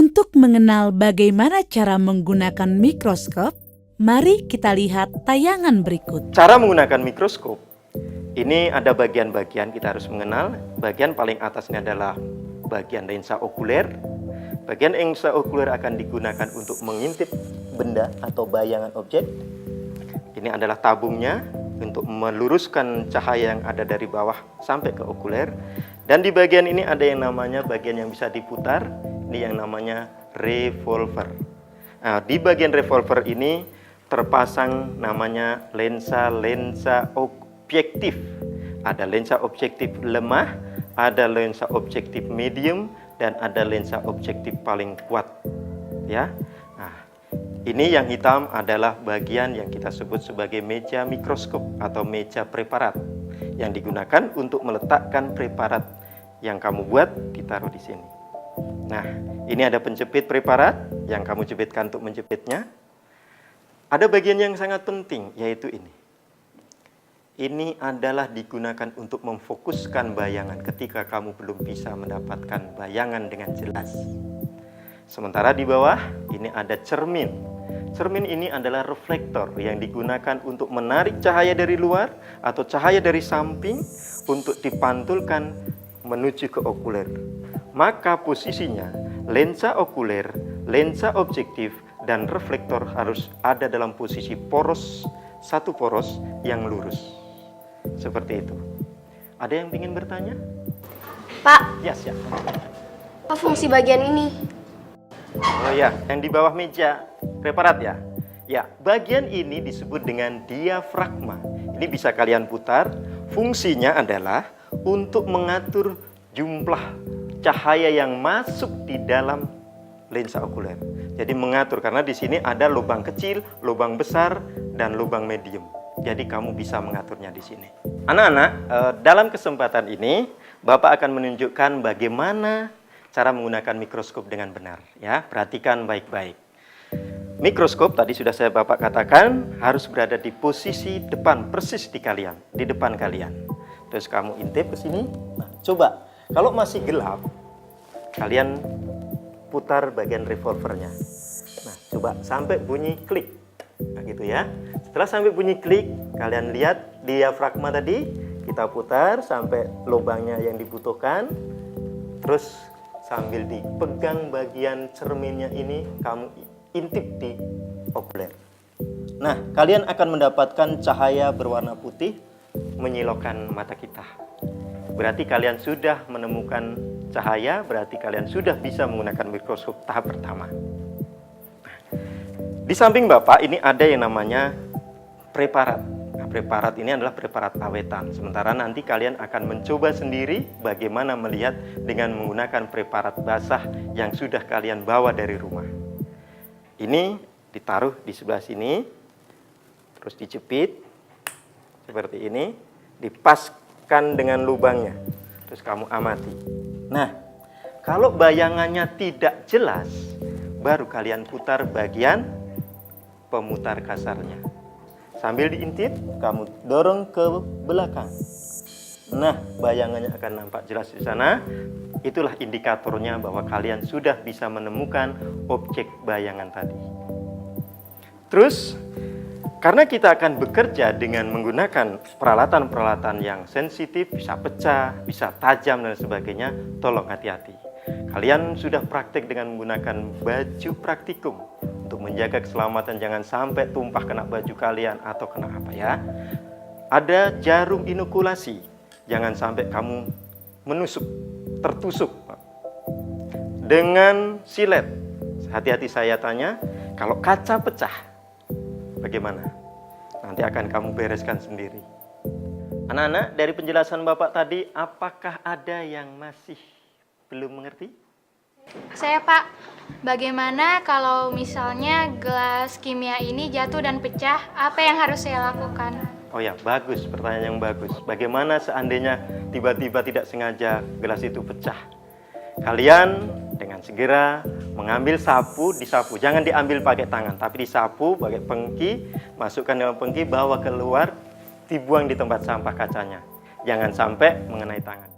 Untuk mengenal bagaimana cara menggunakan mikroskop, mari kita lihat tayangan berikut. Cara menggunakan mikroskop, ini ada bagian-bagian kita harus mengenal. Bagian paling atas ini adalah bagian lensa okuler. Bagian lensa okuler akan digunakan untuk mengintip benda atau bayangan objek. Ini adalah tabungnya untuk meluruskan cahaya yang ada dari bawah sampai ke okuler. Dan di bagian ini ada yang namanya bagian yang bisa diputar. Ini yang namanya revolver. Nah, di bagian revolver ini terpasang namanya lensa objektif. Ada lensa objektif lemah, ada lensa objektif medium, dan ada lensa objektif paling kuat. Ya. Nah, ini yang hitam adalah bagian yang kita sebut sebagai meja mikroskop atau meja preparat yang digunakan untuk meletakkan preparat yang kamu buat ditaruh di sini. Nah, ini ada penjepit preparat yang kamu jepitkan untuk menjepitnya. Ada bagian yang sangat penting, yaitu ini. Ini adalah digunakan untuk memfokuskan bayangan ketika kamu belum bisa mendapatkan bayangan dengan jelas. Sementara di bawah, ini ada cermin. Cermin ini adalah reflektor yang digunakan untuk menarik cahaya dari luar atau cahaya dari samping untuk dipantulkan menuju ke okuler. Maka posisinya lensa okuler, lensa objektif, dan reflektor harus ada dalam posisi poros, satu poros yang lurus. Seperti itu. Ada yang ingin bertanya? Pak, Yes, ya. apa fungsi bagian ini? Oh ya, yang di bawah meja preparat ya. Ya, bagian ini disebut dengan diafragma. Ini bisa kalian putar. Fungsinya adalah untuk mengatur jumlah cahaya yang masuk di dalam lensa okuler. Jadi mengatur, karena di sini ada lubang kecil, lubang besar, dan lubang medium. Jadi kamu bisa mengaturnya di sini. Anak-anak, dalam kesempatan ini Bapak akan menunjukkan bagaimana cara menggunakan mikroskop dengan benar. Ya, perhatikan baik-baik. Mikroskop tadi sudah Bapak katakan harus berada di posisi depan, persis di kalian, di depan kalian. Terus kamu intip ke sini. Nah, coba. Kalau masih gelap, kalian putar bagian revolvernya. Nah, coba sampai bunyi klik. Nah, gitu ya. Setelah sampai bunyi klik, kalian lihat diafragma tadi, kita putar sampai lubangnya yang dibutuhkan. Terus sambil dipegang bagian cerminnya ini, kamu intip di okuler. Nah, kalian akan mendapatkan cahaya berwarna putih menyilaukan mata kita. Berarti kalian sudah menemukan cahaya, berarti kalian sudah bisa menggunakan mikroskop tahap pertama. Di samping Bapak ini ada yang namanya preparat. Nah, preparat ini adalah preparat awetan. Sementara nanti kalian akan mencoba sendiri bagaimana melihat dengan menggunakan preparat basah yang sudah kalian bawa dari rumah. Ini ditaruh di sebelah sini, terus dijepit seperti ini, dipaskan dengan lubangnya, terus kamu amati. Nah, kalau bayangannya tidak jelas, baru kalian putar bagian pemutar kasarnya. Sambil diintip, kamu dorong ke belakang. Nah, bayangannya akan nampak jelas di sana. Itulah indikatornya bahwa kalian sudah bisa menemukan objek bayangan tadi. Terus, karena kita akan bekerja dengan menggunakan peralatan-peralatan yang sensitif, bisa pecah, bisa tajam, dan sebagainya, tolong hati-hati. Kalian sudah praktik dengan menggunakan baju praktikum untuk menjaga keselamatan, jangan sampai tumpah kena baju kalian atau kena apa ya. Ada jarum inokulasi, jangan sampai kamu menusuk, tertusuk. Dengan silet, hati-hati saya tanya, kalau kaca pecah, bagaimana? Nanti akan kamu bereskan sendiri. Anak-anak, dari penjelasan Bapak tadi, apakah ada yang masih belum mengerti? Saya, Pak, bagaimana kalau misalnya gelas kimia ini jatuh dan pecah, apa yang harus saya lakukan? Oh ya, bagus, pertanyaan yang bagus. Bagaimana seandainya tiba-tiba tidak sengaja gelas itu pecah? Kalian dengan segera mengambil sapu, disapu. Jangan diambil pakai tangan, tapi disapu pakai pengki, masukkan dalam pengki, bawa keluar, dibuang di tempat sampah kacanya. Jangan sampai mengenai tangan.